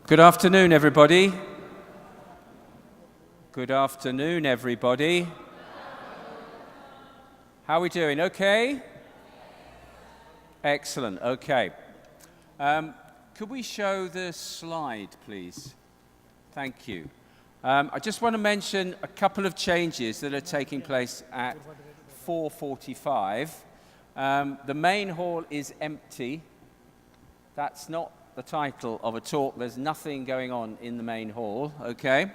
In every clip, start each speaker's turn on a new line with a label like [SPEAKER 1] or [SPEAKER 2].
[SPEAKER 1] Good afternoon, everybody. Good afternoon, everybody. How are we doing? Okay? Excellent. Okay. Could we show the slide, please? Thank you. I just want to mention a couple of changes that are taking place at 4:45. The main hall is empty. That's not the title of a talk. There's nothing going on in the main hall, okay?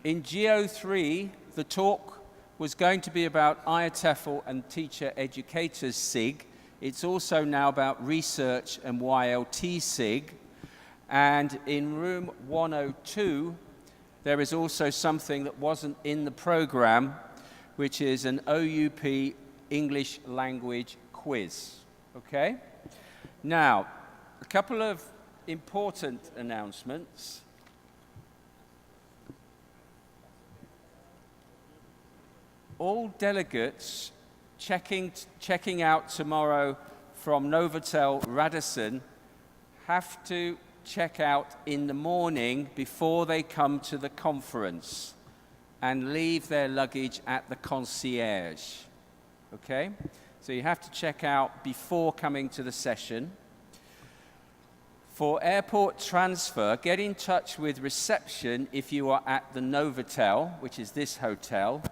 [SPEAKER 1] In GO3, the talk was going to be about IATEFL and teacher educators SIG. It's also now about research and YLT SIG. And in room 102, there is also something that wasn't in the program, which is an OUP English language quiz, okay? Now, a couple of important announcements. All delegates checking out tomorrow from Novotel Radisson have to check out in the morning before they come to the conference and leave their luggage at the concierge, okay? So you have to check out before coming to the session. For airport transfer, get in touch with reception if you are at the Novotel, which is this hotel.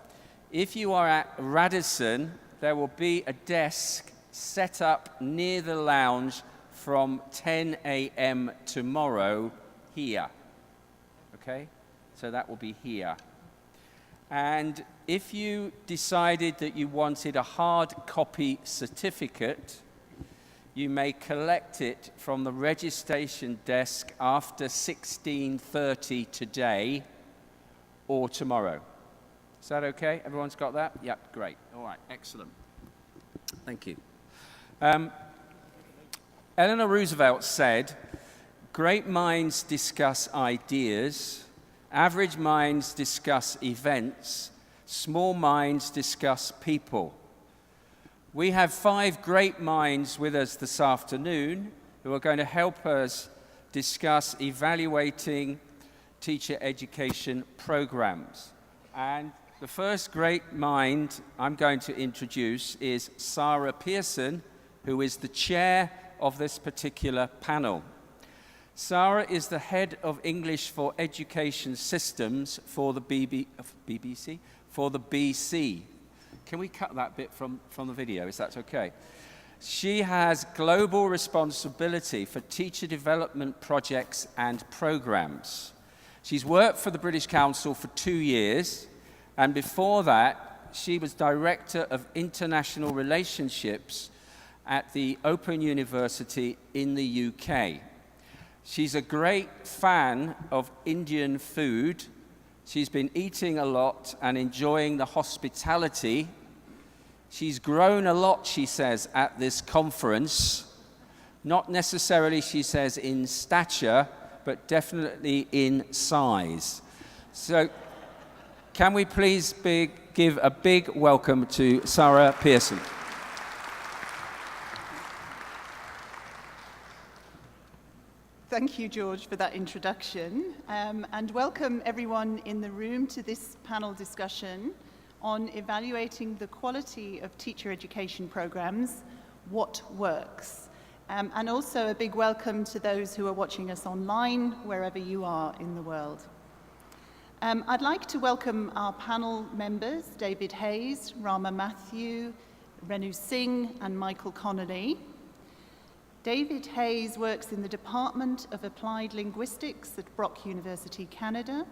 [SPEAKER 1] If you are at Radisson, there will be a desk set up near the lounge from 10 a.m. tomorrow here. Okay? So that will be here. And if you decided that you wanted a hard copy certificate, you may collect it from the registration desk after 16:30 today or tomorrow. Is that okay? Everyone's got that? Yep, great. All right, excellent. Thank you. Eleanor Roosevelt said, "Great minds discuss ideas, average minds discuss events, small minds discuss people." We have 5 great minds with us this afternoon who are going to help us discuss evaluating teacher education programs. And the first great mind I'm going to introduce is Sara Pierson, who is the chair of this particular panel. Sara is the head of English for Education Systems for the BBC? For the BC. Can we cut that bit from the video? Is that okay? She has global responsibility for teacher development projects and programs. She's worked for the British Council for 2 years, and before that, she was Director of International Relationships at the Open University in the UK. She's a great fan of Indian food. She's been eating a lot and enjoying the hospitality. She's grown a lot, she says, at this conference. Not necessarily, she says, in stature, but definitely in size. So, can we please give a big welcome to Sara Pierson.
[SPEAKER 2] Thank you, George, for that introduction. And welcome everyone in the room to this panel discussion on evaluating the quality of teacher education programs, what works. And also a big welcome to those who are watching us online, wherever you are in the world. I'd like to welcome our panel members, David Hayes, Rama Mathew, Renu Singh, and Michael Connolly. David Hayes works in the Department of Applied Linguistics at Brock University, Canada.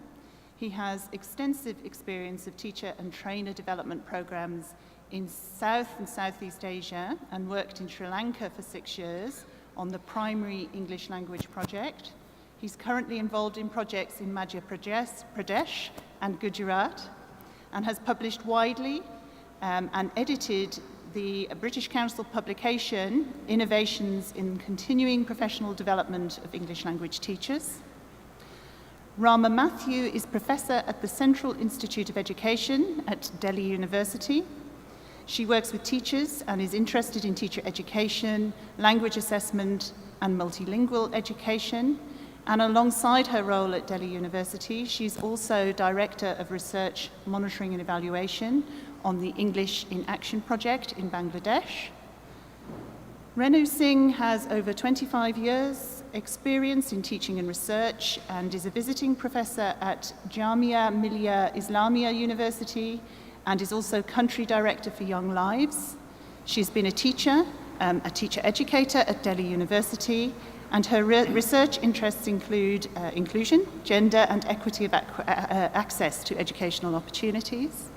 [SPEAKER 2] He has extensive experience of teacher and trainer development programs in South and Southeast Asia and worked in Sri Lanka for 6 years on the primary English language project. He's currently involved in projects in Madhya Pradesh and Gujarat and has published widely and edited the British Council publication, Innovations in Continuing Professional Development of English Language Teachers. Rama Mathew is Professor at the Central Institute of Education at Delhi University. She works with teachers and is interested in teacher education, language assessment, and multilingual education, And alongside her role at Delhi University, she's also Director of Research, Monitoring and Evaluation on the English in Action project in Bangladesh. Renu Singh has over 25 years experience in teaching and research and is a visiting professor at Jamia Millia Islamia University and is also country director for Young Lives. She's been a teacher educator at Delhi University, and her research interests include inclusion, gender and equity of access to educational opportunities.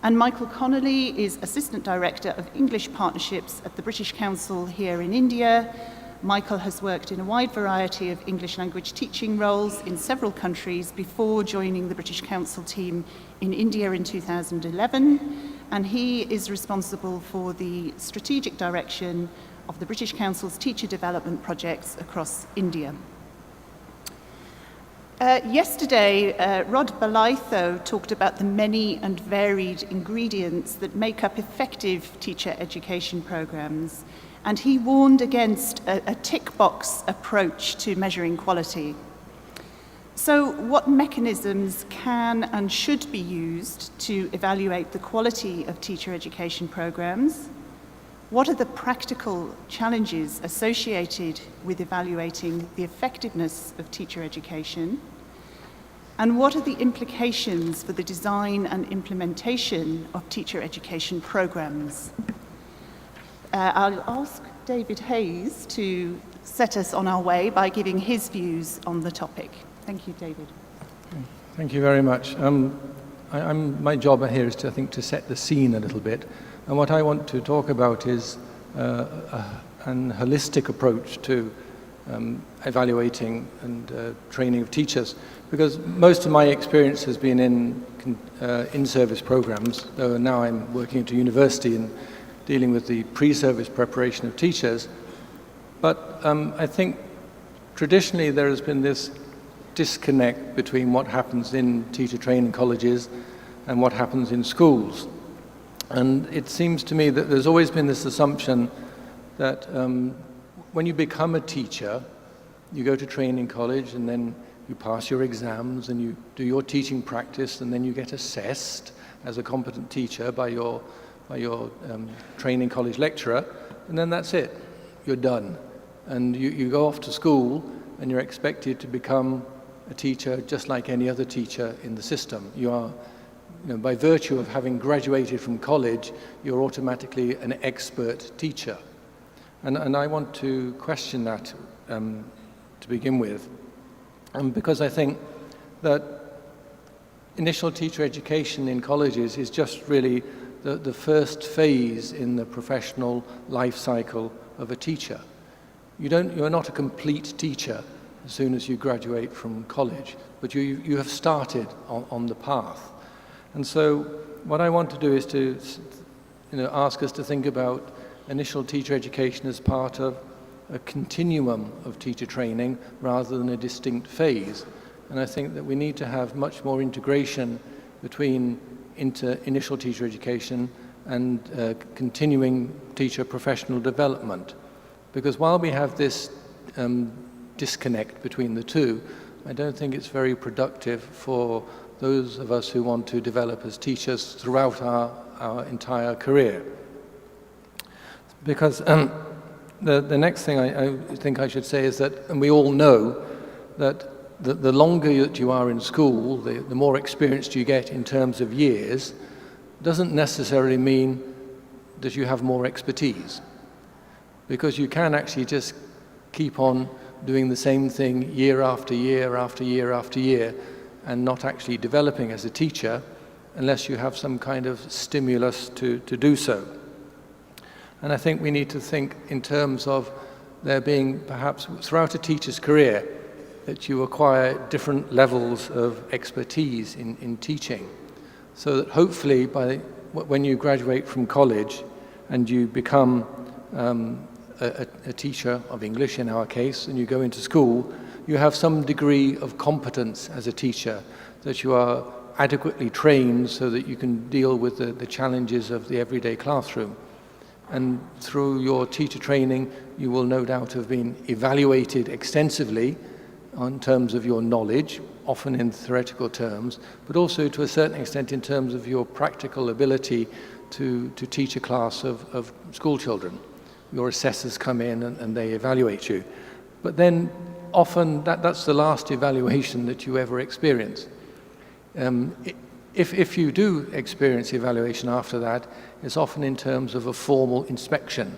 [SPEAKER 2] And Michael Connolly is Assistant Director of English Partnerships at the British Council here in India. Michael has worked in a wide variety of English language teaching roles in several countries before joining the British Council team in India in 2011, and he is responsible for the strategic direction of the British Council's teacher development projects across India. Yesterday, Rod Balaitho talked about the many and varied ingredients that make up effective teacher education programs, and he warned against a tick box approach to measuring quality. So what mechanisms can and should be used to evaluate the quality of teacher education programs? What are the practical challenges associated with evaluating the effectiveness of teacher education? And what are the implications for the design and implementation of teacher education programs? I'll ask David Hayes to set us on our way by giving his views on the topic. Thank you, David.
[SPEAKER 3] Thank you very much. My job here is to set the scene a little bit. And what I want to talk about is an holistic approach to evaluating and training of teachers, because most of my experience has been in service programs, though now I'm working at a university and dealing with the pre-service preparation of teachers. But I think traditionally there has been this disconnect between what happens in teacher training colleges and what happens in schools. And it seems to me that there's always been this assumption that when you become a teacher, you go to training college and then you pass your exams and you do your teaching practice, and then you get assessed as a competent teacher by your training college lecturer, and then that's it. You're done. And you go off to school and you're expected to become a teacher just like any other teacher in the system. You are, by virtue of having graduated from college, you're automatically an expert teacher. And I want to question that to begin with, because I think that initial teacher education in colleges is just really the first phase in the professional life cycle of a teacher. You're not a complete teacher as soon as you graduate from college, but you have started on the path. And so what I want to do is to ask us to think about initial teacher education as part of a continuum of teacher training rather than a distinct phase. And I think that we need to have much more integration between initial teacher education and continuing teacher professional development. Because while we have this disconnect between the two, I don't think it's very productive for those of us who want to develop as teachers throughout our entire career. Because the next thing I think I should say is that, and we all know, that the longer that you are in school, the more experienced you get in terms of years, doesn't necessarily mean that you have more expertise. Because you can actually just keep on doing the same thing year after year after year after year and not actually developing as a teacher unless you have some kind of stimulus to do so. And I think we need to think in terms of there being perhaps throughout a teacher's career that you acquire different levels of expertise in teaching, so that hopefully when you graduate from college and you become a teacher of English in our case, and you go into school, you have some degree of competence as a teacher, that you are adequately trained so that you can deal with the challenges of the everyday classroom. And through your teacher training, you will no doubt have been evaluated extensively in terms of your knowledge, often in theoretical terms, but also to a certain extent in terms of your practical ability to teach a class of school children. Your assessors come in and they evaluate you. But then often that's the last evaluation that you ever experience. If you do experience evaluation after that, it's often in terms of a formal inspection,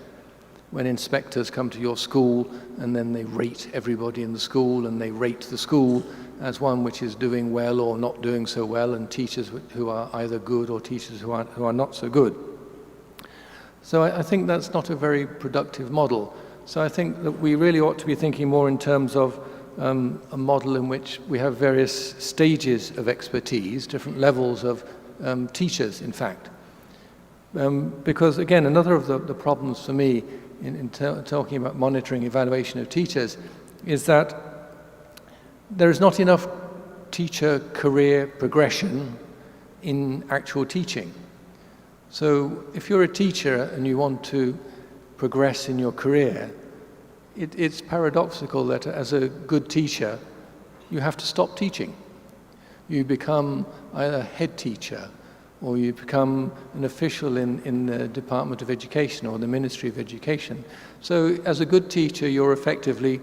[SPEAKER 3] when inspectors come to your school and then they rate everybody in the school, and they rate the school as one which is doing well or not doing so well, and teachers who are either good or teachers who are not so good. So I think that's not a very productive model. So I think that we really ought to be thinking more in terms of a model in which we have various stages of expertise, different levels of teachers, in fact. Because, again, another of the problems for me in talking about monitoring evaluation of teachers is that there is not enough teacher career progression in actual teaching. So if you're a teacher and you want to progress in your career, it's paradoxical that as a good teacher, you have to stop teaching. You become either head teacher, or you become an official in the Department of Education or the Ministry of Education. So as a good teacher, you're effectively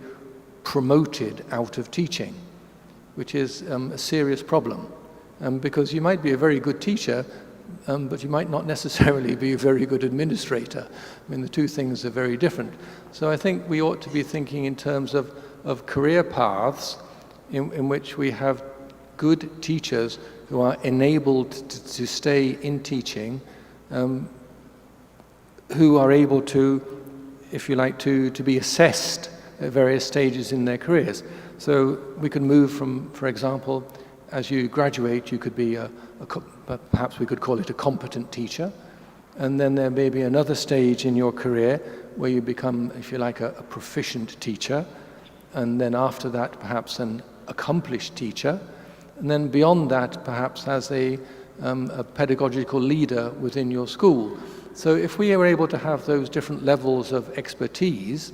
[SPEAKER 3] promoted out of teaching, which is a serious problem, because you might be a very good teacher, but you might not necessarily be a very good administrator. I mean, the two things are very different. So I think we ought to be thinking in terms of career paths in which we have good teachers who are enabled to stay in teaching, who are able to, if you like, to be assessed at various stages in their careers. So we can move from, for example, as you graduate, you could be perhaps we could call it a competent teacher, and then there may be another stage in your career where you become, if you like, a proficient teacher, and then after that perhaps an accomplished teacher, and then beyond that perhaps as a pedagogical leader within your school. So if we were able to have those different levels of expertise,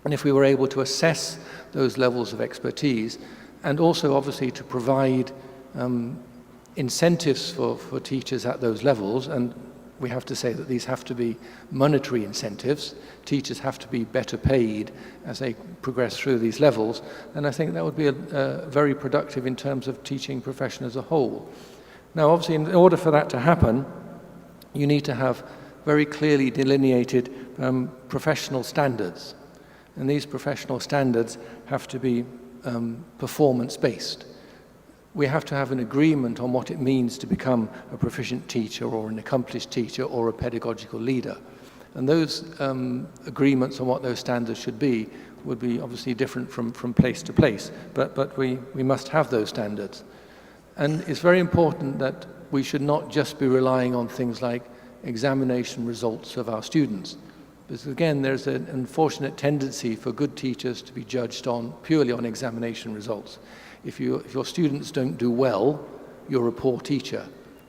[SPEAKER 3] and if we were able to assess those levels of expertise, and also obviously to provide incentives for teachers at those levels, and we have to say that these have to be monetary incentives. Teachers have to be better paid as they progress through these levels, and I think that would be very productive in terms of teaching profession as a whole. Now, obviously, in order for that to happen, you need to have very clearly delineated professional standards, and these professional standards have to be performance-based. We have to have an agreement on what it means to become a proficient teacher or an accomplished teacher or a pedagogical leader. And those agreements on what those standards should be would be obviously different from place to place, but we must have those standards. And it's very important that we should not just be relying on things like examination results of our students. Because again, there's an unfortunate tendency for good teachers to be judged purely on examination results. If your students don't do well, you're a poor teacher.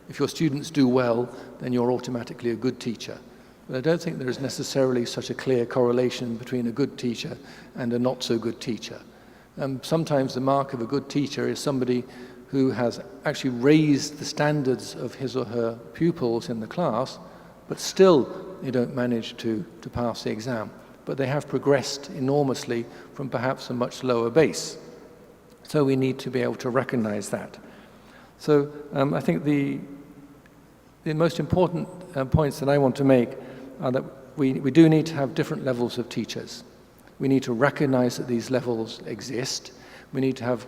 [SPEAKER 3] If your students do well, then you're automatically a good teacher. But I don't think there is necessarily such a clear correlation between a good teacher and a not so good teacher. Sometimes the mark of a good teacher is somebody who has actually raised the standards of his or her pupils in the class, but still they don't manage to pass the exam. But they have progressed enormously from perhaps a much lower base. So we need to be able to recognize that. So I think the most important points that I want to make are that we do need to have different levels of teachers. We need to recognize that these levels exist. We need to have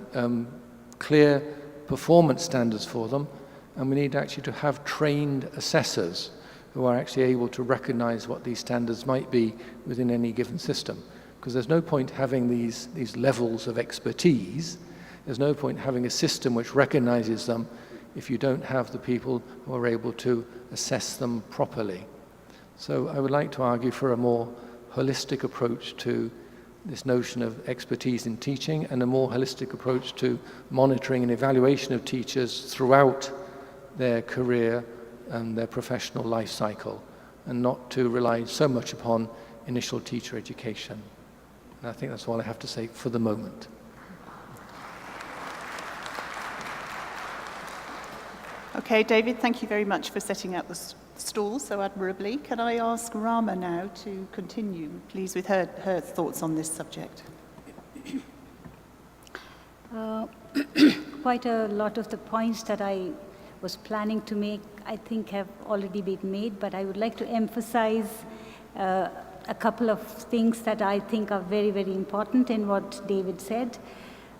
[SPEAKER 3] clear performance standards for them, and we need actually to have trained assessors who are actually able to recognize what these standards might be within any given system. Because there's no point having these levels of expertise. There's no point having a system which recognizes them if you don't have the people who are able to assess them properly. So I would like to argue for a more holistic approach to this notion of expertise in teaching, and a more holistic approach to monitoring and evaluation of teachers throughout their career and their professional life cycle, and not to rely so much upon initial teacher education. And I think that's all I have to say for the moment.
[SPEAKER 2] Okay, David, thank you very much for setting out the stall so admirably. Can I ask Rama now to continue, please, with her thoughts on this subject?
[SPEAKER 4] Quite a lot of the points that I was planning to make, I think, have already been made, but I would like to emphasize a couple of things that I think are very, very important in what David said.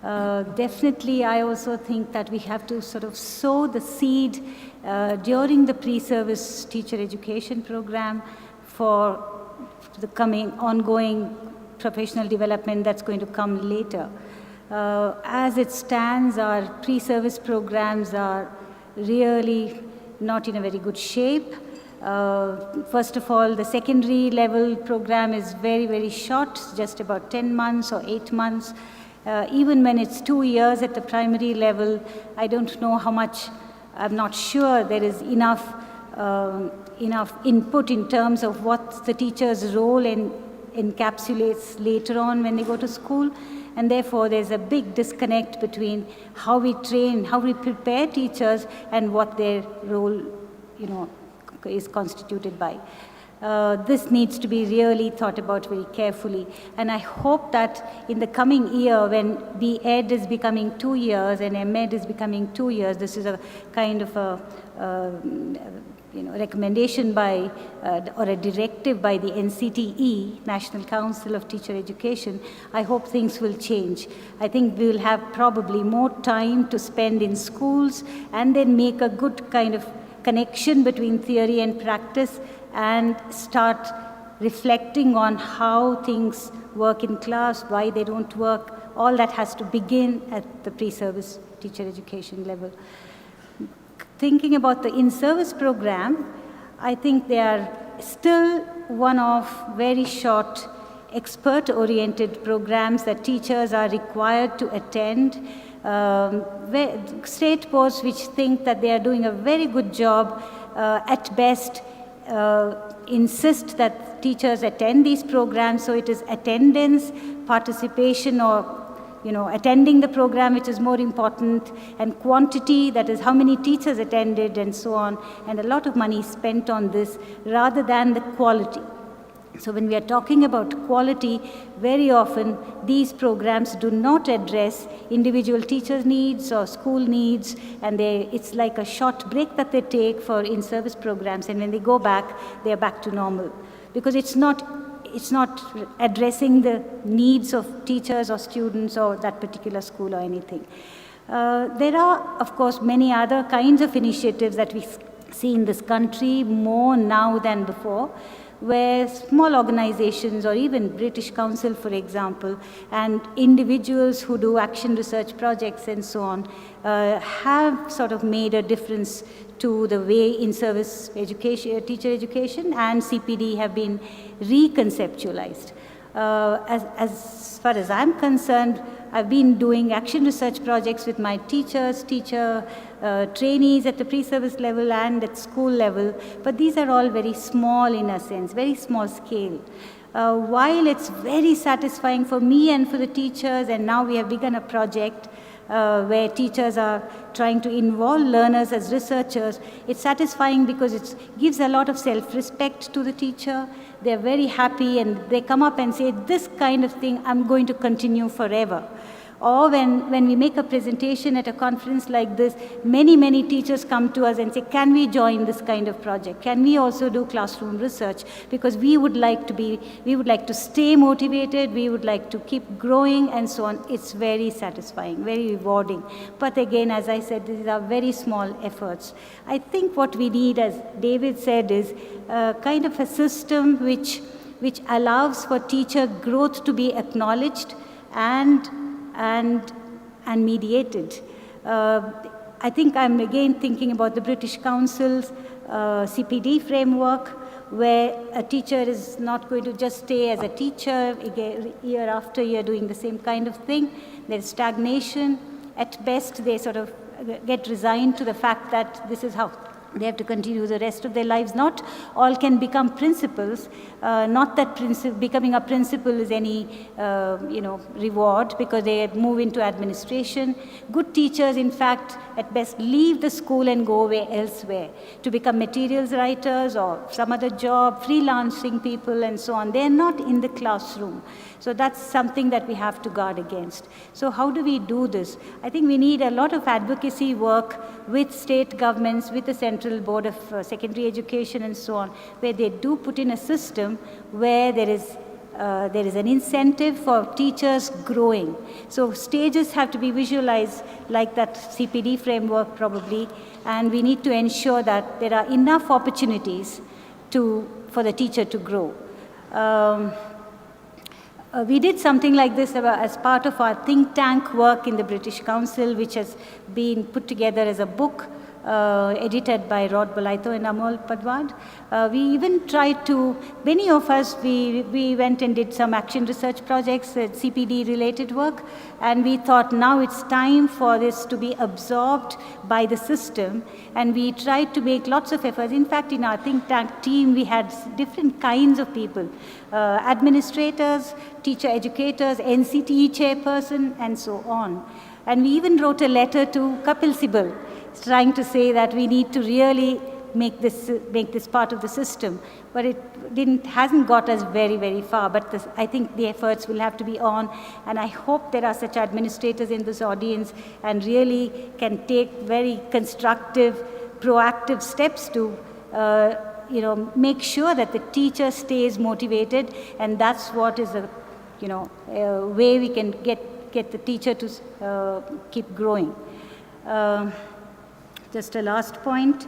[SPEAKER 4] Definitely, I also think that we have to sort of sow the seed during the pre-service teacher education program for the coming ongoing professional development that's going to come later. As it stands, our pre-service programs are really not in a very good shape. First of all, the secondary level program is very, very short, just about 10 months or 8 months. Even when it's 2 years at the primary level, I don't know how much, I'm not sure there is enough input in terms of what the teacher's role encapsulates later on when they go to school. And therefore, there's a big disconnect between how we train, how we prepare teachers, and what their role, is constituted by. This needs to be really thought about very carefully. And I hope that in the coming year, when B.Ed is becoming 2 years and M.Ed is becoming 2 years, this is a kind of a recommendation by, or a directive by the NCTE, National Council of Teacher Education. I hope things will change. I think we will have probably more time to spend in schools and then make a good kind of connection between theory and practice and start reflecting on how things work in class, why they don't work. All that has to begin at the pre-service teacher education level. Thinking about the in-service program, I think they are still one of very short expert-oriented programs that teachers are required to attend. State posts which think that they are doing a very good job, at best, insist that teachers attend these programs, so it is attendance, participation, or attending the program which is more important, and quantity, that is how many teachers attended and so on, and a lot of money spent on this rather than the quality. So when we are talking about quality, very often these programs do not address individual teachers' needs or school needs, and it's like a short break that they take for in-service programs, and when they go back, they are back to normal. Because it's not addressing the needs of teachers or students or that particular school or anything. There are, of course, many other kinds of initiatives that we see in this country more now than before, where small organizations or even British Council, for example, and individuals who do action research projects and so on, have sort of made a difference to the way in-service education, teacher education and CPD have been reconceptualized. As far as I'm concerned, I've been doing action research projects with my teachers, trainees at the pre-service level and at school level, but these are all very small in a sense, very small scale. While it's very satisfying for me and for the teachers, and now we have begun a project where teachers are trying to involve learners as researchers, it's satisfying because it gives a lot of self-respect to the teacher. They're very happy and they come up and say, this kind of thing I'm going to continue forever. Or when we make a presentation at a conference like this, many teachers come to us and say, can we join this kind of project? Can we also do classroom research? Because we would like to stay motivated, we would like to keep growing and so on. It's very satisfying, very rewarding. But again, as I said, these are very small efforts. I think what we need, as David said, is kind of a system which allows for teacher growth to be acknowledged and mediated. I think I'm again thinking about the British Council's CPD framework, where a teacher is not going to just stay as a teacher year after year doing the same kind of thing. There's stagnation. At best, they sort of get resigned to the fact that this is how They have to continue the rest of their lives. Not all can become principals. Not that becoming a principal is any, reward, because they move into administration. Good teachers, in fact, at best leave the school and go away elsewhere to become materials writers or some other job, freelancing people and so on. They're not in the classroom. So that's something that we have to guard against. So how do we do this? I think we need a lot of advocacy work with state governments, with the Central Board of Secondary Education and so on, where they do put in a system where there is an incentive for teachers growing. So stages have to be visualized like that CPD framework probably, and we need to ensure that there are enough opportunities for the teacher to grow. We did something like this as part of our think tank work in the British Council, which has been put together as a book, edited by Rod Bolaito and Amol Padwad. We even tried to, many of us, we went and did some action research projects, CPD related work, and we thought now it's time for this to be absorbed by the system, and we tried to make lots of efforts. In fact, in our think tank team, we had different kinds of people, administrators, teacher educators, NCTE chairperson, and so on. And we even wrote a letter to Kapil Sibal, trying to say that we need to really make this part of the system. But it hasn't got us very, very far. But I think the efforts will have to be on. And I hope there are such administrators in this audience and really can take very constructive, proactive steps to make sure that the teacher stays motivated. And that's what is a way we can get the teacher to keep growing. Just a last point.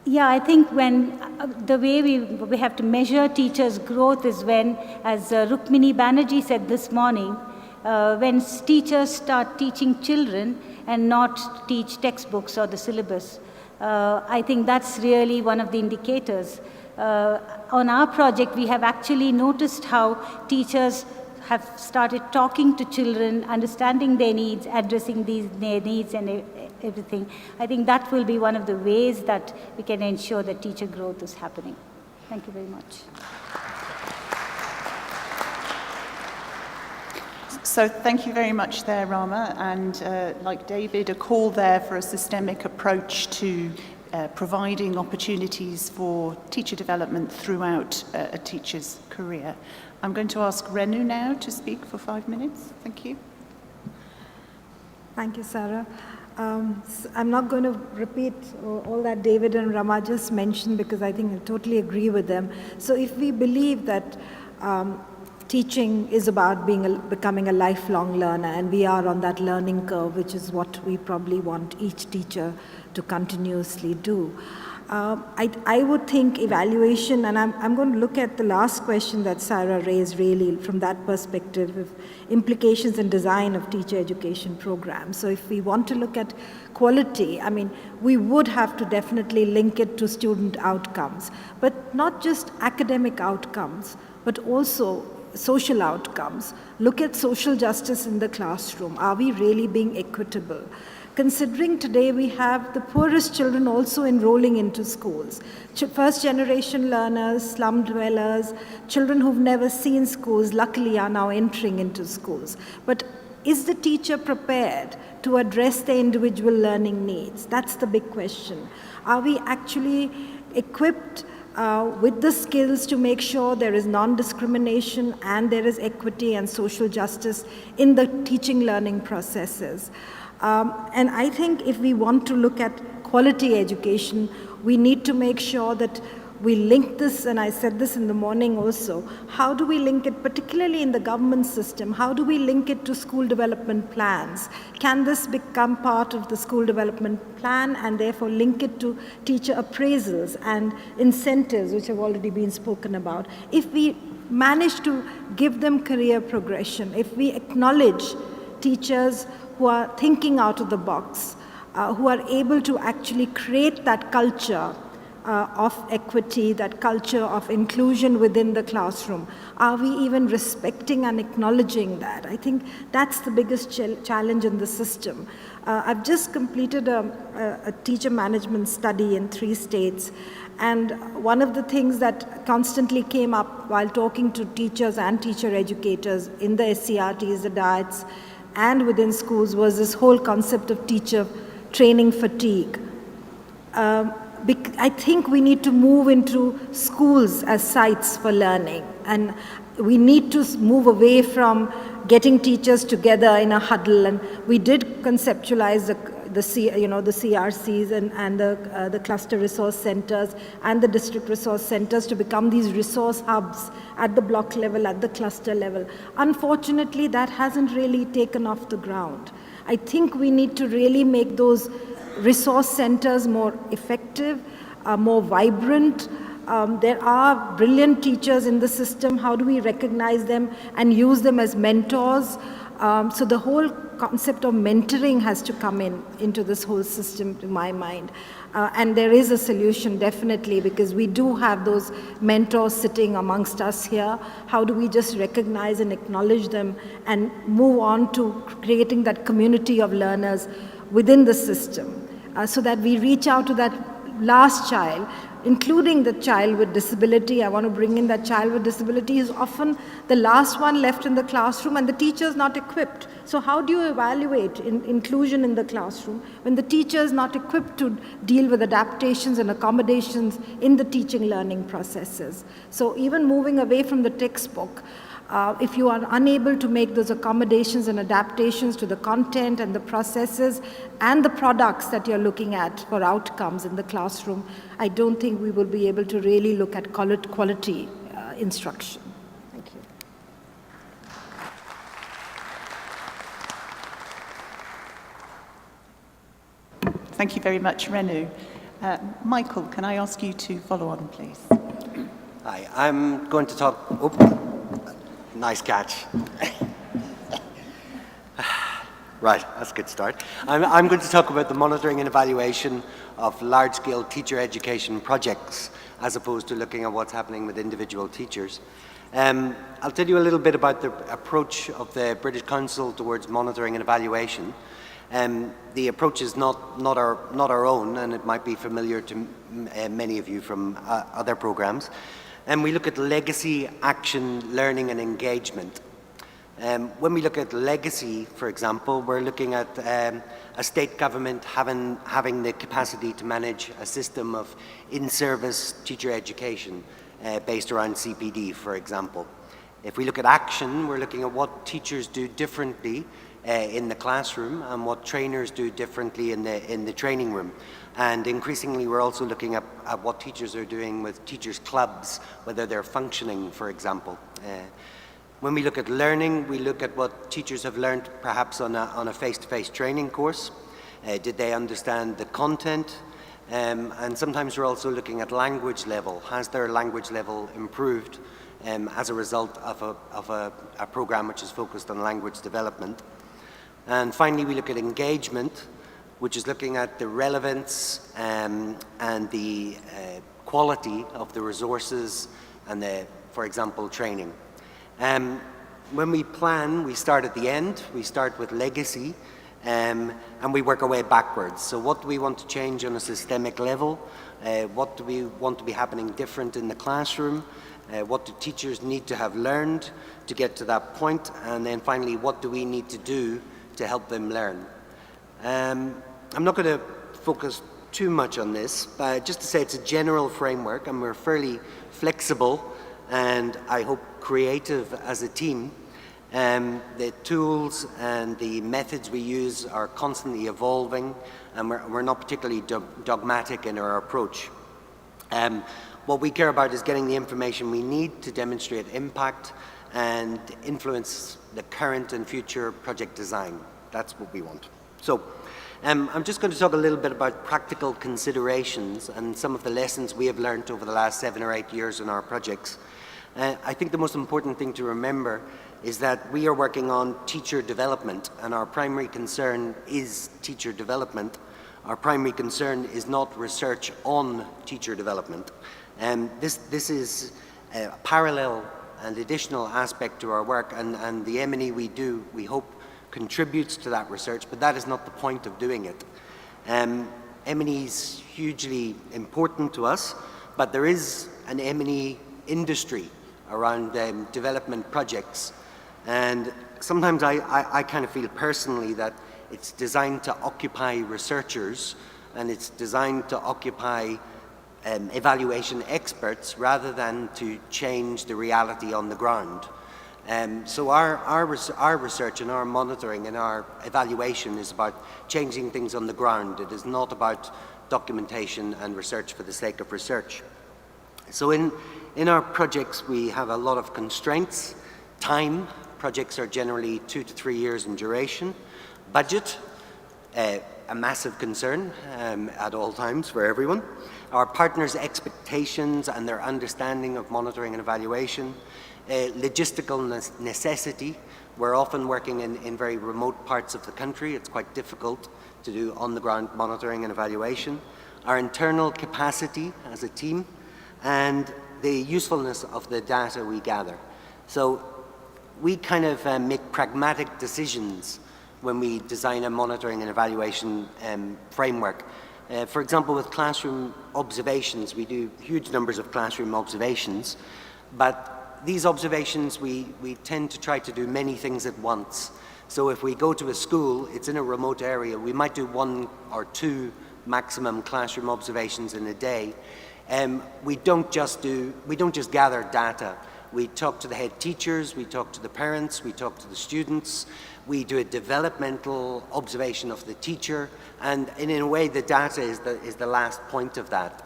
[SPEAKER 4] I think when the way we have to measure teachers' growth is when, as Rukmini Banerjee said this morning, when teachers start teaching children and not teach textbooks or the syllabus. I think that's really one of the indicators. On our project, we have actually noticed how teachers have started talking to children, understanding their needs, addressing their needs and everything. I think that will be one of the ways that we can ensure that teacher growth is happening. Thank you very much.
[SPEAKER 2] So thank you very much there, Rama, and like David, a call there for a systemic approach to providing opportunities for teacher development throughout a teacher's career. I'm going to ask Renu now to speak for 5 minutes. Thank you.
[SPEAKER 5] Thank you, Sara. I'm not going to repeat all that David and Rama just mentioned, because I think I totally agree with them. So if we believe that teaching is about becoming a lifelong learner, and we are on that learning curve, which is what we probably want each teacher to continuously do. I would think evaluation, and I'm going to look at the last question that Sara raised really from that perspective of implications and design of teacher education programs. So if we want to look at quality, we would have to definitely link it to student outcomes, but not just academic outcomes, but also social outcomes. Look at social justice in the classroom. Are we really being equitable? Considering today we have the poorest children also enrolling into schools. First generation learners, slum dwellers, children who've never seen schools, luckily are now entering into schools. But is the teacher prepared to address their individual learning needs? That's the big question. Are we actually equipped with the skills to make sure there is non-discrimination and there is equity and social justice in the teaching learning processes? And I think if we want to look at quality education, we need to make sure that we link this, and I said this in the morning also, how do we link it, particularly in the government system, how do we link it to school development plans? Can this become part of the school development plan and therefore link it to teacher appraisals and incentives, which have already been spoken about? If we manage to give them career progression, if we acknowledge teachers who are thinking out of the box, who are able to actually create that culture of equity, that culture of inclusion within the classroom? Are we even respecting and acknowledging that? I think that's the biggest challenge in the system. I've just completed a teacher management study in 3 states, and one of the things that constantly came up while talking to teachers and teacher educators in the SCRTs, the diets, and within schools was this whole concept of teacher training fatigue. I think we need to move into schools as sites for learning, and we need to move away from getting teachers together in a huddle. And we did conceptualize the CRCs and the cluster resource centers and the district resource centers to become these resource hubs at the block level, at the cluster level. Unfortunately, that hasn't really taken off the ground. I think we need to really make those resource centers more effective, more vibrant. There are brilliant teachers in the system. How do we recognize them and use them as mentors? So the whole concept of mentoring has to come into this whole system, to my mind. And there is a solution, definitely, because we do have those mentors sitting amongst us here. How do we just recognize and acknowledge them and move on to creating that community of learners within the system, so that we reach out to that last child, including the child with disability. I want to bring in that child with disability is often the last one left in the classroom, and the teacher is not equipped. So how do you evaluate inclusion in the classroom when the teacher is not equipped to deal with adaptations and accommodations in the teaching learning processes? So even moving away from the textbook, if you are unable to make those accommodations and adaptations to the content and the processes and the products that you're looking at for outcomes in the classroom, I don't think we will be able to really look at quality instruction. Thank you.
[SPEAKER 2] Thank you very much, Renu. Michael, can I ask you to follow on, please?
[SPEAKER 6] Hi, I'm going to talk... Nice catch. Right, that's a good start. I'm going to talk about the monitoring and evaluation of large-scale teacher education projects, as opposed to looking at what's happening with individual teachers. I'll tell you a little bit about the approach of the British Council towards monitoring and evaluation. The approach is not our own, and it might be familiar to many of you from other programs. And we look at legacy, action, learning, and engagement. When we look at legacy, for example, we're looking at a state government having the capacity to manage a system of in-service teacher education based around CPD, for example. If we look at action, we're looking at what teachers do differently in the classroom and what trainers do differently in the training room. And increasingly, we're also looking at what teachers are doing with teachers' clubs, whether they're functioning, for example. When we look at learning, we look at what teachers have learned perhaps on a face-to-face training course. Did they understand the content? And sometimes we're also looking at language level. Has their language level improved as a result of a program which is focused on language development? And finally, we look at engagement, which is looking at the relevance and the quality of the resources and for example, training. When we plan, we start at the end. We start with legacy, and we work our way backwards. So what do we want to change on a systemic level? What do we want to be happening different in the classroom? What do teachers need to have learned to get to that point? And then finally, what do we need to do to help them learn? I'm not going to focus too much on this, but just to say it's a general framework, and we're fairly flexible and I hope creative as a team. The tools and the methods we use are constantly evolving, and we're not particularly dogmatic in our approach. What we care about is getting the information we need to demonstrate impact and influence the current and future project design. That's what we want. So, I'm just going to talk a little bit about practical considerations and some of the lessons we have learned over the last 7 or 8 years in our projects. I think the most important thing to remember is that we are working on teacher development, and our primary concern is teacher development. our primary concern is not research on teacher development. This is a parallel and additional aspect to our work, and the M&E we do, we hope, contributes to that research, but that is not the point of doing it. M&E is hugely important to us, but there is an M&E industry around development projects, and sometimes I kind of feel personally that it's designed to occupy researchers, and it's designed to occupy evaluation experts rather than to change the reality on the ground. So our research and our monitoring and our evaluation is about changing things on the ground. It is not about documentation and research for the sake of research. So in our projects we have a lot of constraints. Time, projects are generally 2 to 3 years in duration. Budget, a massive concern at all times for everyone. Our partners' expectations and their understanding of monitoring and evaluation. Logistical necessity. We're often working in very remote parts of the country. It's quite difficult to do on-the-ground monitoring and evaluation. Our internal capacity as a team, and the usefulness of the data we gather. So we kind of make pragmatic decisions when we design a monitoring and evaluation framework. For example, with classroom observations, we do huge numbers of classroom observations, but these observations, we tend to try to do many things at once. So if we go to a school, it's in a remote area, we might do 1 or 2 maximum classroom observations in a day. We don't just gather data. We talk to the head teachers, we talk to the parents, we talk to the students, we do a developmental observation of the teacher, and in a way the data is the last point of that.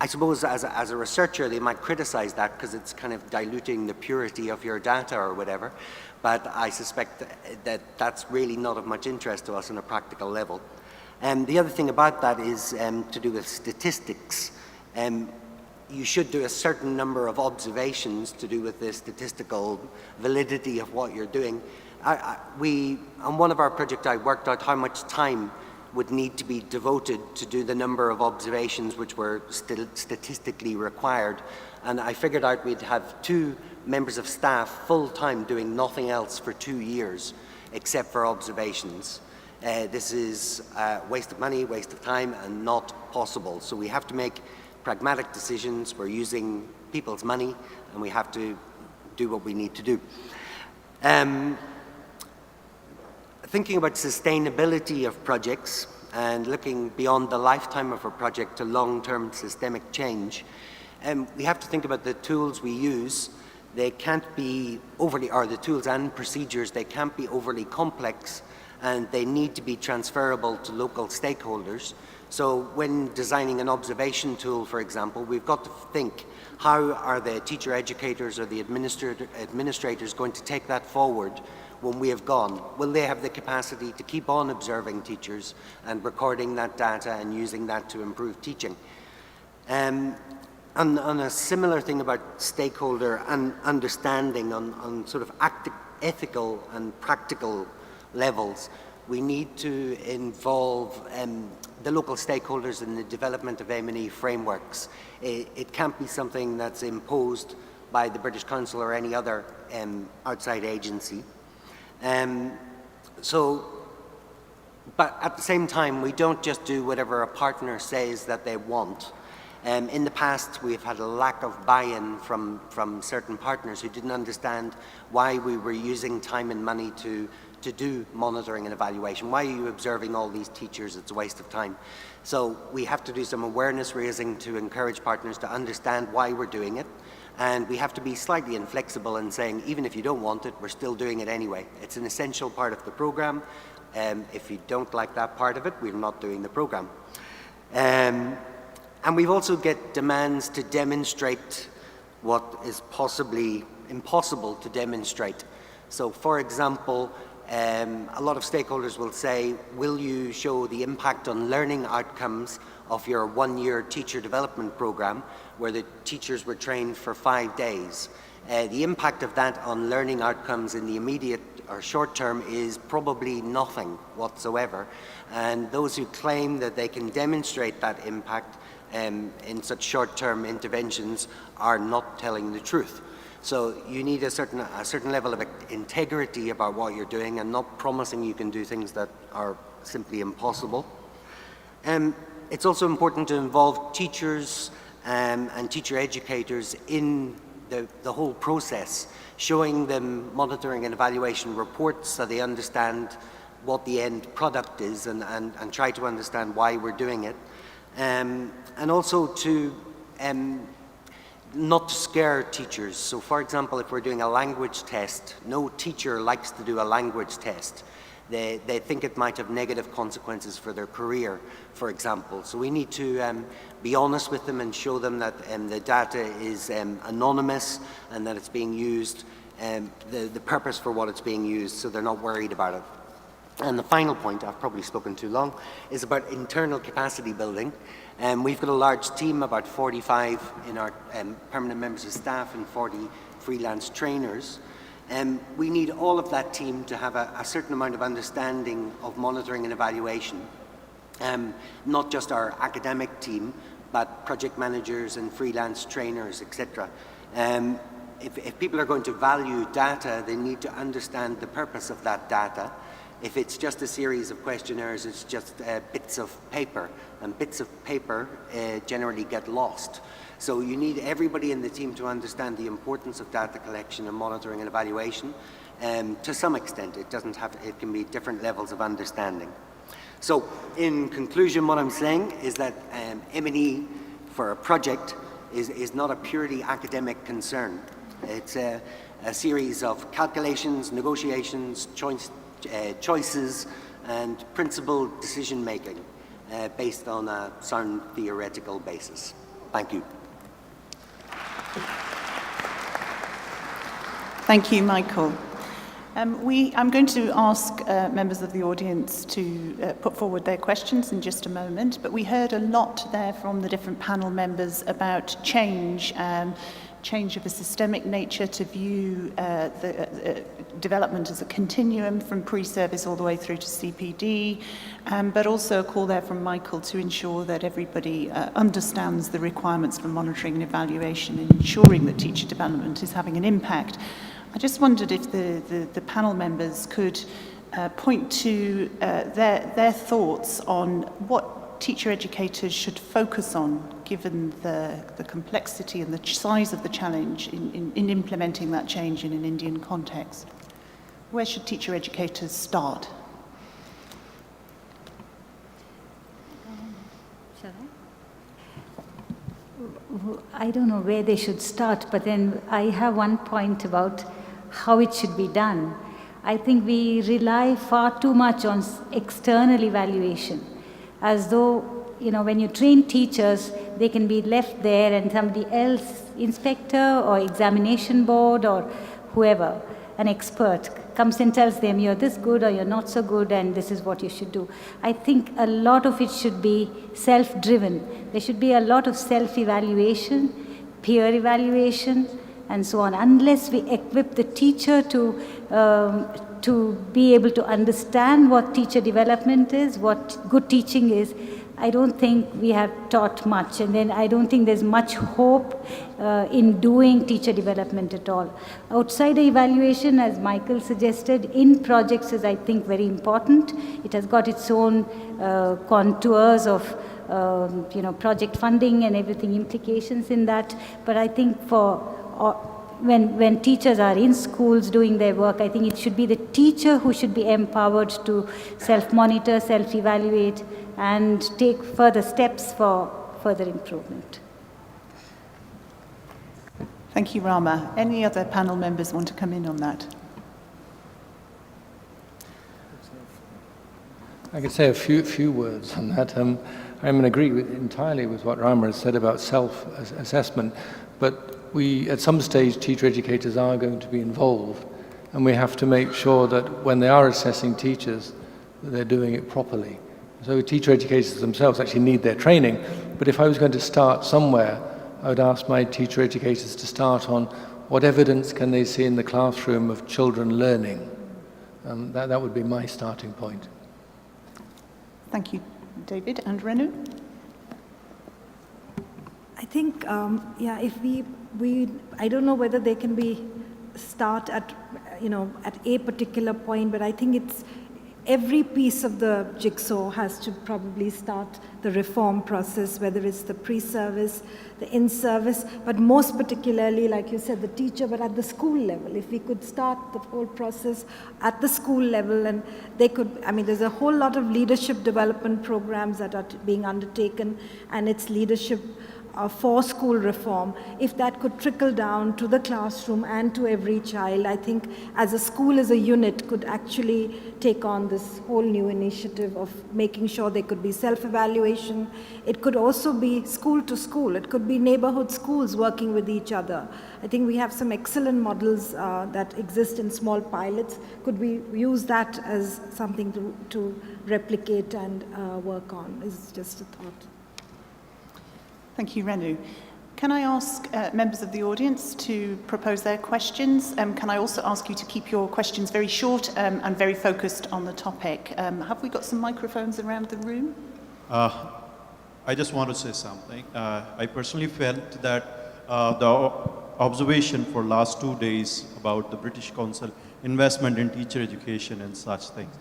[SPEAKER 6] I suppose as a researcher they might criticize that because it's kind of diluting the purity of your data or whatever, but I suspect that that's really not of much interest to us on a practical level. The other thing about that is to do with statistics. You should do a certain number of observations to do with the statistical validity of what you're doing. On one of our projects I worked out how much time would need to be devoted to do the number of observations which were statistically required, and I figured out we'd have 2 members of staff full-time doing nothing else for 2 years except for observations. This is a waste of money, waste of time, and not possible. So we have to make pragmatic decisions. We're using people's money, and we have to do what we need to do. Thinking about sustainability of projects and looking beyond the lifetime of a project to long-term systemic change, we have to think about the tools we use. They can't be overly, or the tools and procedures, they can't be overly complex, and they need to be transferable to local stakeholders. So when designing an observation tool, for example, we've got to think, how are the teacher educators or the administrators going to take that forward when we have gone? Will they have the capacity to keep on observing teachers and recording that data and using that to improve teaching? On a similar thing about stakeholder and understanding on sort of ethical and practical levels, we need to involve the local stakeholders in the development of M&E frameworks. It can't be something that's imposed by the British Council or any other outside agency. But at the same time, we don't just do whatever a partner says that they want. In the past, we've had a lack of buy-in from certain partners who didn't understand why we were using time and money to do monitoring and evaluation. Why are you observing all these teachers? It's a waste of time. So we have to do some awareness raising to encourage partners to understand why we're doing it. And we have to be slightly inflexible in saying, even if you don't want it, we're still doing it anyway. It's an essential part of the program. If you don't like that part of it, we're not doing the program. And we've also get demands to demonstrate what is possibly impossible to demonstrate. So for example, a lot of stakeholders will say, will you show the impact on learning outcomes of your 1-year teacher development program where the teachers were trained for 5 days? The impact of that on learning outcomes in the immediate or short term is probably nothing whatsoever. And those who claim that they can demonstrate that impact in such short-term interventions are not telling the truth. So you need a certain level of integrity about what you're doing and not promising you can do things that are simply impossible. It's also important to involve teachers and teacher educators in the whole process, showing them monitoring and evaluation reports so they understand what the end product is and try to understand why we're doing it. And also to not scare teachers. So for example, if we're doing a language test, no teacher likes to do a language test. They think it might have negative consequences for their career, for example. So we need to be honest with them and show them that the data is anonymous and that it's being used, the purpose for what it's being used, so they're not worried about it. And the final point, I've probably spoken too long, is about internal capacity building. We've got a large team, about 45 in our permanent members of staff and 40 freelance trainers. We need all of that team to have a certain amount of understanding of monitoring and evaluation. Not just our academic team, but project managers and freelance trainers, etc. If people are going to value data, they need to understand the purpose of that data. If it's just a series of questionnaires, it's just bits of paper, and bits of paper generally get lost. So you need everybody in the team to understand the importance of data collection and monitoring and evaluation. To some extent, it can be different levels of understanding. So in conclusion, what I'm saying is that M&E for a project is not a purely academic concern. It's a series of calculations, negotiations, choices, and principled decision making based on a sound theoretical basis. Thank you.
[SPEAKER 2] Thank you, Michael. I'm going to ask members of the audience to put forward their questions in just a moment, but we heard a lot there from the different panel members about change of a systemic nature, to view the development as a continuum from pre-service all the way through to CPD, but also a call there from Michael to ensure that everybody understands the requirements for monitoring and evaluation and ensuring that teacher development is having an impact. I just wondered if the panel members could point to their thoughts on what teacher educators should focus on, given the complexity and the size of the challenge in implementing that change in an Indian context. Where should teacher educators start?
[SPEAKER 4] Shall I don't know where they should start, but then I have one point about how it should be done. I think we rely far too much on external evaluation, as though, when you train teachers, they can be left there and somebody else, inspector or examination board or whoever, an expert, comes and tells them you're this good or you're not so good and this is what you should do. I think a lot of it should be self-driven. There should be a lot of self-evaluation, peer evaluation, and so on. Unless we equip the teacher to be able to understand what teacher development is, what good teaching is, I don't think we have taught much, and then I don't think there's much hope in doing teacher development at all. Outside the evaluation, as Michael suggested, in projects is, I think, very important. It has got its own contours of project funding and everything, implications in that, but I think when teachers are in schools doing their work, I think it should be the teacher who should be empowered to self-monitor, self-evaluate, and take further steps for further improvement.
[SPEAKER 2] Thank you, Rama. Any other panel members want to come in on that?
[SPEAKER 3] I could say a few words on that. I agree entirely with what Rama has said about self-assessment, but at some stage, teacher educators are going to be involved, and we have to make sure that when they are assessing teachers, that they're doing it properly. So teacher educators themselves actually need their training, but if I was going to start somewhere, I would ask my teacher educators to start on what evidence can they see in the classroom of children learning. That would be my starting point.
[SPEAKER 2] Thank you, David. And Renu?
[SPEAKER 5] I think, yeah, if I don't know whether they can start at, at a particular point, but I think it's every piece of the jigsaw has to probably start the reform process, whether it's the pre-service, the in-service, but most particularly, like you said, the teacher, but at the school level. If we could start the whole process at the school level, and they could, there's a whole lot of leadership development programs that are being undertaken, and it's leadership for school reform. If that could trickle down to the classroom and to every child, I think as a school, as a unit, could actually take on this whole new initiative of making sure there could be self-evaluation. It could also be school to school. It could be neighborhood schools working with each other. I think we have some excellent models that exist in small pilots. Could we use that as something to replicate and work on? Is just a thought.
[SPEAKER 2] Thank you, Renu. Can I ask members of the audience to propose their questions? Can I also ask you to keep your questions very short and very focused on the topic? Have we got some microphones around the room?
[SPEAKER 7] I just want to say something. I personally felt that the observation for last 2 days about the British Council investment in teacher education and such things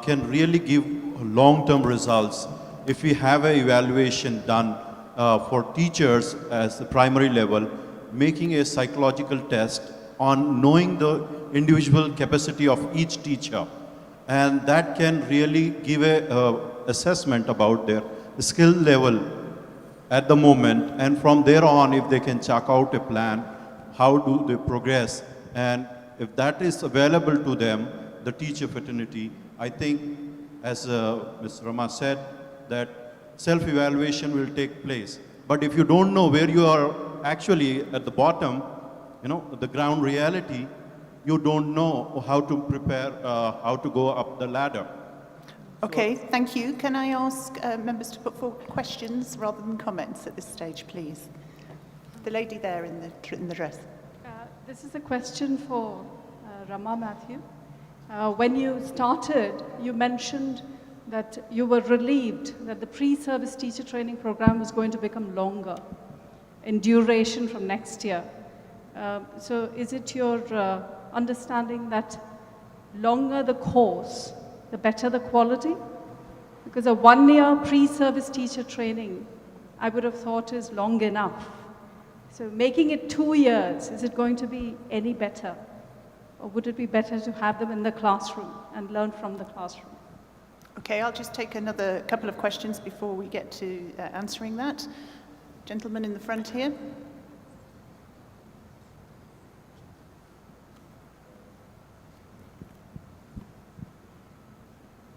[SPEAKER 7] can really give long-term results if we have an evaluation done for teachers as the primary level, making a psychological test on knowing the individual capacity of each teacher. And that can really give a assessment about their skill level at the moment. And from there on, if they can chalk out a plan, how do they progress? And if that is available to them, the teacher fraternity, I think, as Ms. Rama said, that self-evaluation will take place. But if you don't know where you are actually at the bottom, the ground reality, you don't know how to prepare, how to go up the ladder.
[SPEAKER 2] Okay, thank you. Can I ask members to put forward questions rather than comments at this stage, please? The lady there in the dress.
[SPEAKER 8] This is a question for Rama, Mathew. When you started, you mentioned that you were relieved that the pre-service teacher training program was going to become longer in duration from next year. So is it your understanding that longer the course, the better the quality? Because a 1-year pre-service teacher training, I would have thought is long enough. So making it 2 years, is it going to be any better? Or would it be better to have them in the classroom and learn from the classroom?
[SPEAKER 2] Okay, I'll just take another couple of questions before we get to answering that. Gentleman in the front here.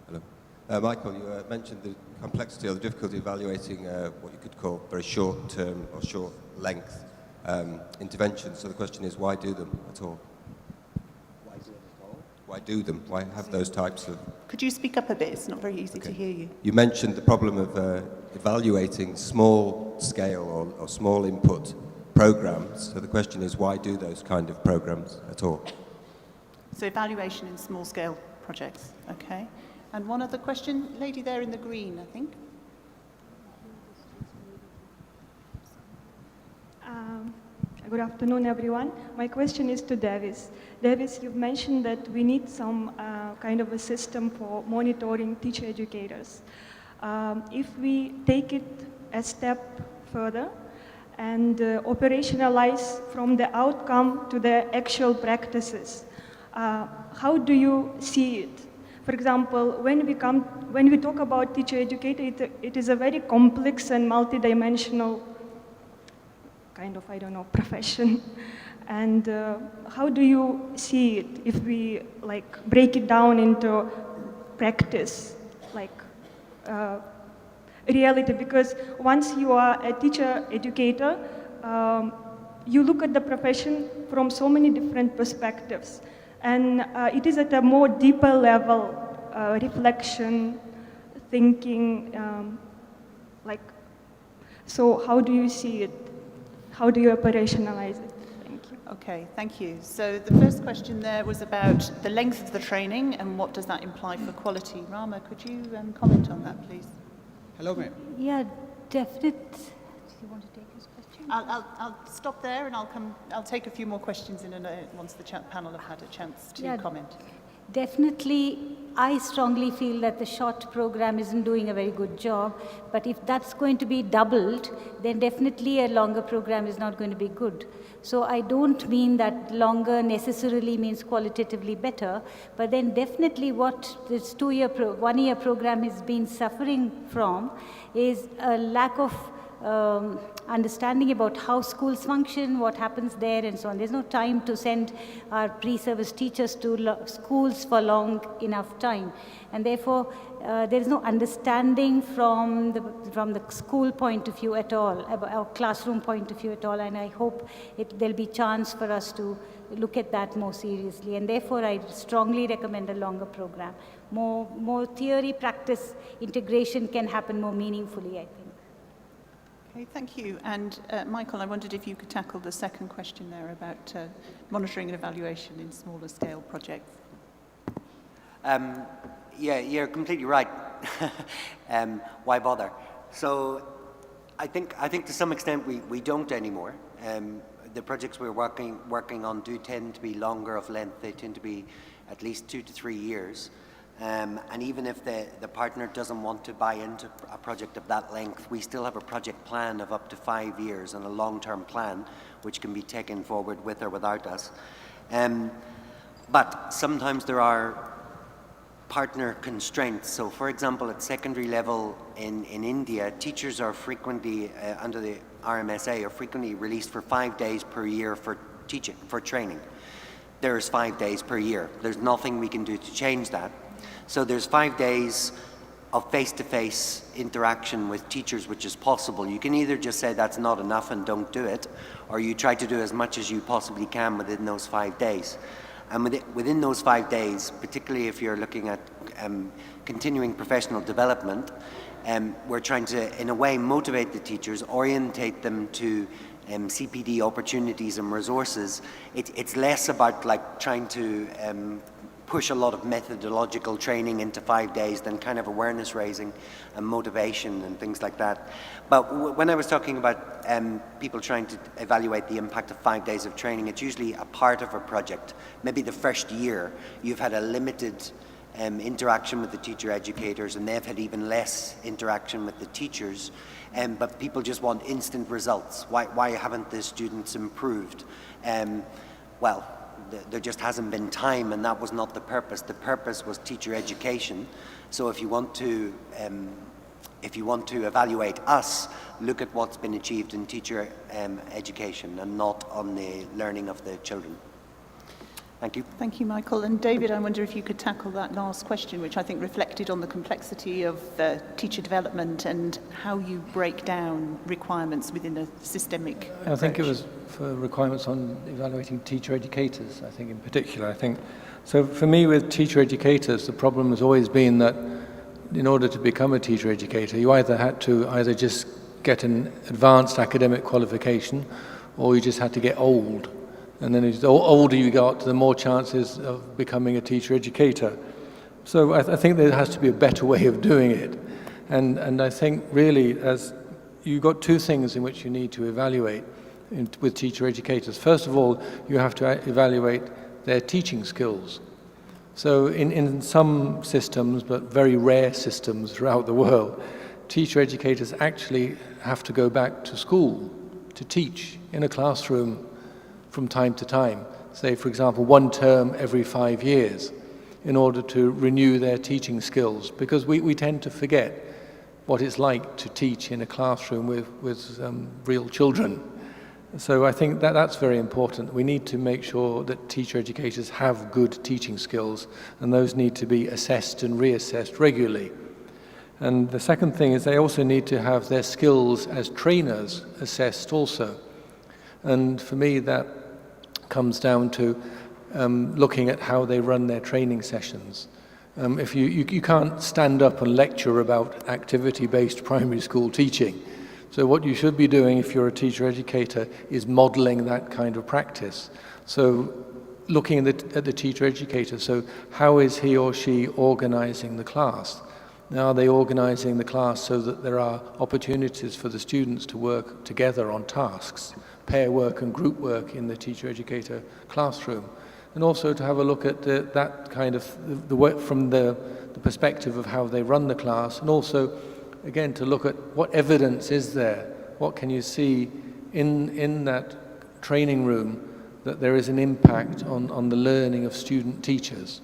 [SPEAKER 9] Hello. Michael, you mentioned the complexity or the difficulty evaluating what you could call very short-term or short-length interventions. So the question is, why do them at all? Why do them? Why have those types of...
[SPEAKER 2] Could you speak up a bit? It's not very easy to hear you.
[SPEAKER 9] You mentioned the problem of evaluating small-scale or small input programs. So the question is, why do those kind of programs at all?
[SPEAKER 2] So evaluation in small-scale projects, okay. And one other question, lady there in the green, I think.
[SPEAKER 10] Good afternoon, everyone. My question is to Davis. Davis, you've mentioned that we need some kind of a system for monitoring teacher educators. If we take it a step further and operationalize from the outcome to the actual practices, how do you see it? For example, when we talk about teacher educator, it is a very complex and multidimensional kind of, profession. And how do you see it if we break it down into practice, reality? Because once you are a teacher educator, you look at the profession from so many different perspectives. And it is at a more deeper level, reflection, thinking, so how do you see it? How do you operationalize it? Thank you.
[SPEAKER 2] Okay, thank you. So the first question there was about the length of the training and what does that imply for quality. Rama, could you comment on that, please?
[SPEAKER 11] Hello, ma'am.
[SPEAKER 4] Yeah, definite. Do you want to take his question?
[SPEAKER 2] I'll stop there and I'll take a few more questions once the panel have had a chance to comment.
[SPEAKER 4] Definitely, I strongly feel that the short program isn't doing a very good job, but if that's going to be doubled, then definitely a longer program is not going to be good. So I don't mean that longer necessarily means qualitatively better, but then definitely what this 1 year program has been suffering from is a lack of understanding about how schools function, what happens there, and so on. There's no time to send our pre-service teachers to schools for long enough time. And therefore, there is no understanding from the school point of view at all, or classroom point of view at all, and I hope there'll be chance for us to look at that more seriously. And therefore, I strongly recommend a longer program. More theory, practice, integration can happen more meaningfully, I think.
[SPEAKER 2] Okay, thank you. And Michael, I wondered if you could tackle the second question there about monitoring and evaluation in smaller scale projects.
[SPEAKER 6] Yeah, you're completely right. Why bother? So I think to some extent we don't anymore. The projects we're working on do tend to be longer of length. They tend to be at least 2 to 3 years. And even if the partner doesn't want to buy into a project of that length, we still have a project plan of up to 5 years and a long-term plan which can be taken forward with or without us. But sometimes there are partner constraints. So for example, at secondary level in India, teachers are frequently, under the RMSA, are frequently released for 5 days per year for teaching, for training. There's 5 days per year. There's nothing we can do to change that. So there's 5 days of face-to-face interaction with teachers, which is possible. You can either just say that's not enough and don't do it, or you try to do as much as you possibly can within those 5 days. And within those 5 days, particularly if you're looking at continuing professional development, we're trying to, in a way, motivate the teachers, orientate them to CPD opportunities and resources. It's less about like trying to push a lot of methodological training into 5 days than kind of awareness raising and motivation and things like that. But when I was talking about people trying to evaluate the impact of 5 days of training, it's usually a part of a project. Maybe the first year you've had a limited interaction with the teacher educators, and they've had even less interaction with the teachers, but people just want instant results. Why haven't the students improved? Well, there just hasn't been time, and that was not the purpose. The purpose was teacher education. So if you want to evaluate us, look at what's been achieved in teacher education and not on the learning of the children. Thank you.
[SPEAKER 2] Thank you, Michael. And David, I wonder if you could tackle that last question, which I think reflected on the complexity of teacher development and how you break down requirements within a systemic approach.
[SPEAKER 3] I think it was for requirements on evaluating teacher educators, I think in particular. So for me with teacher educators, the problem has always been that in order to become a teacher educator, you had to just get an advanced academic qualification, or you just had to get old. And then the older you got, the more chances of becoming a teacher educator. So I think there has to be a better way of doing it. And I think really, as you've got two things in which you need to evaluate with teacher educators. First of all, you have to evaluate their teaching skills. So in some systems, but very rare systems throughout the world, teacher educators actually have to go back to school to teach in a classroom from time to time, say for example 1 term every 5 years, in order to renew their teaching skills, because we tend to forget what it's like to teach in a classroom with real children. So I think that's very important. We need to make sure that teacher educators have good teaching skills, and those need to be assessed and reassessed regularly. And the second thing is they also need to have their skills as trainers assessed also. And for me that comes down to looking at how they run their training sessions. If you can't stand up and lecture about activity-based primary school teaching, So what you should be doing if you're a teacher educator is modeling that kind of practice. So looking at the teacher educator, so how is he or she organizing the class? Now, are they organizing the class so that there are opportunities for the students to work together on tasks, pair work and group work in the teacher educator classroom? And also to have a look at that kind of the work from the perspective of how they run the class, and also, again, to look at what evidence is there, what can you see in that training room that there is an impact on the learning of student teachers.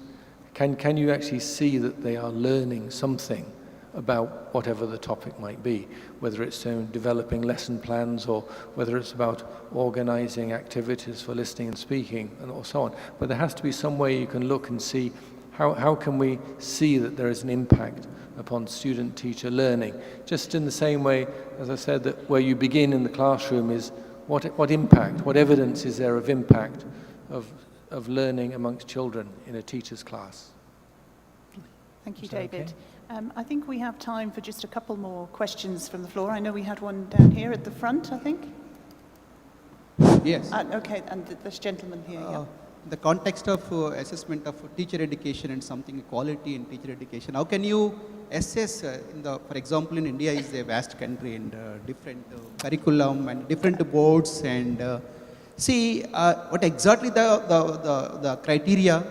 [SPEAKER 3] Can you actually see that they are learning something about whatever the topic might be, whether it's developing lesson plans or whether it's about organizing activities for listening and speaking or so on. But there has to be some way you can look and see how can we see that there is an impact upon student-teacher learning. Just in the same way, as I said, that where you begin in the classroom is what impact, what evidence is there of impact of learning amongst children in a teacher's class.
[SPEAKER 2] Thank you, David. Okay? I think we have time for just a couple more questions from the floor. I know we had one down here at the front, I think.
[SPEAKER 11] Yes.
[SPEAKER 2] Okay, and this gentleman here. Yeah.
[SPEAKER 11] The context of assessment of teacher education and something quality in teacher education. How can you assess, for example, in India is a vast country and different curriculum and different boards and see what exactly the criteria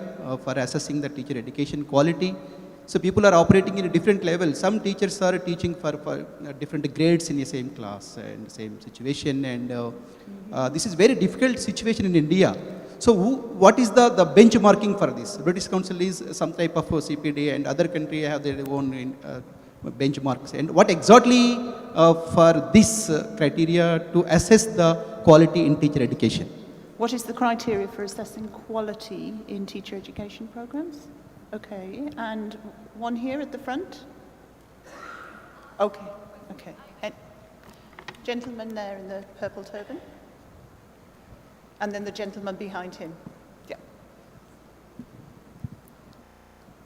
[SPEAKER 11] for assessing the teacher education quality. So people are operating in a different level. Some teachers are teaching for different grades in the same class and same situation, and this is very difficult situation in India. So what is the benchmarking for this? British Council is some type of CPD, and other countries have their own benchmarks. And what exactly for this criteria to assess the quality in teacher education?
[SPEAKER 2] What is the criteria for assessing quality in teacher education programs? Okay, and one here at the front? Okay, okay. And gentleman there in the purple turban? And then the gentleman behind him. Yeah.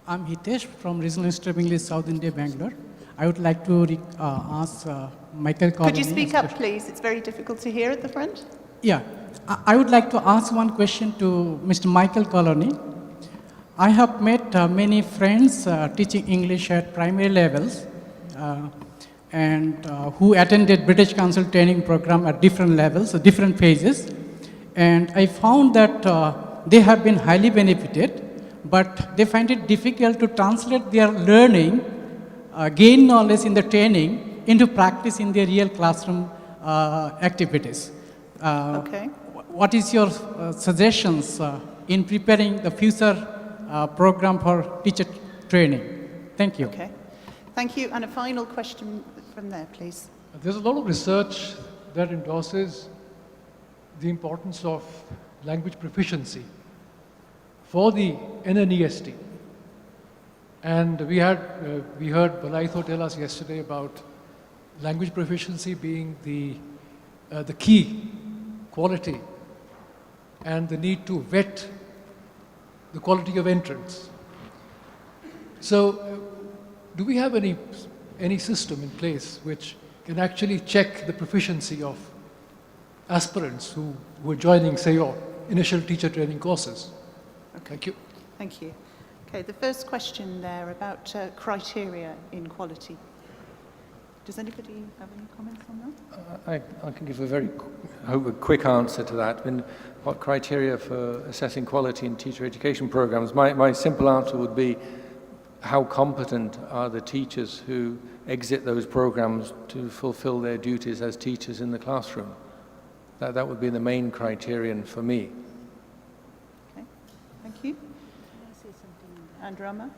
[SPEAKER 12] I'm Hitesh from Regional Institute of English, South India, Bangalore. I would like to ask Michael Colony.
[SPEAKER 2] Could you speak up, please? It's very difficult to hear at the front.
[SPEAKER 12] Yeah. I would like to ask one question to Mr. Michael Colony. I have met many friends teaching English at primary levels and who attended British Council training program at different levels, different phases. And I found that they have been highly benefited, but they find it difficult to translate their learning, gain knowledge in the training, into practice in their real classroom activities.
[SPEAKER 2] Okay.
[SPEAKER 12] What is your suggestions in preparing the future program for teacher training? Thank you.
[SPEAKER 2] Okay. Thank you. And a final question from there, please.
[SPEAKER 13] There's a lot of research that endorses the importance of language proficiency for the NNEST. And we heard Balaitho tell us yesterday about language proficiency being the key quality and the need to vet the quality of entrance. So do we have any system in place which can actually check the proficiency of aspirants who are joining, say, your initial teacher training courses? Okay. Thank you.
[SPEAKER 2] Thank you. Okay, the first question there about criteria in quality. Does anybody have any comments on that?
[SPEAKER 3] I can give a quick answer to that. I mean, what criteria for assessing quality in teacher education programs? My simple answer would be, how competent are the teachers who exit those programs to fulfill their duties as teachers in the classroom? That would be the main criterion for me.
[SPEAKER 2] Okay, thank you. And Rama?